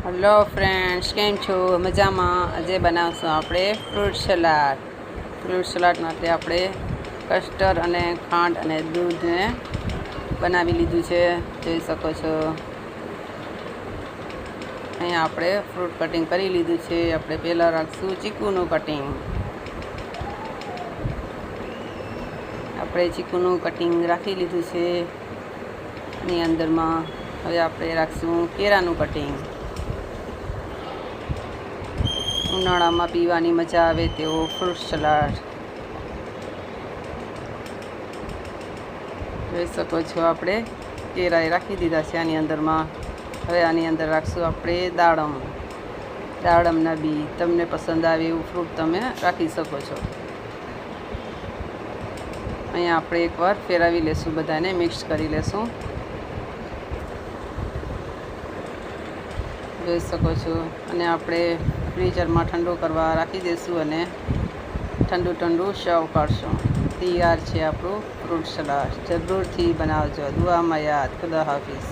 Hello friends, કેમ છો? મજામાં? આજે બનાવશું આપણે ફ્રૂટ સલાડ. ફ્રૂટ સલાડ માટે આપણે કસ્ટર્ડ અને ખાંડ અને દૂધને બનાવી લીધું છે, જોઈ શકો છો. અહીંયા આપણે ફ્રૂટ કટિંગ કરી લીધું છે. આપણે પહેલાં રાખશું ચીકુનું કટિંગ. આપણે ચીકુનું કટિંગ રાખી લીધું છે. એની અંદરમાં હવે આપણે રાખશું કેળાનું કટિંગ. ઉનાળામાં પીવાની મજા આવે તેવો ફ્રૂટ સલાડ. જોઈ શકો છો, આપણે કેળાએ રાખી દીધા છે આની અંદરમાં. હવે આની અંદર રાખશું આપણે દાડમના બી. તમને પસંદ આવે એવું ફ્રૂટ તમે રાખી શકો છો. અહીંયા આપણે એકવાર ફેરવી લેશું, બધાને મિક્સ કરી લેશું. જોઈ શકો છો. અને આપણે ફ્રીઝરમાં ઠંડુ કરવા રાખી દઈશું અને ઠંડુ સર્વ કરશું. તૈયાર છે આપણું ફ્રૂટ સલાડ. જરૂરથી બનાવજો. દુઆમાં યાદ. ખુદા હાફિઝ.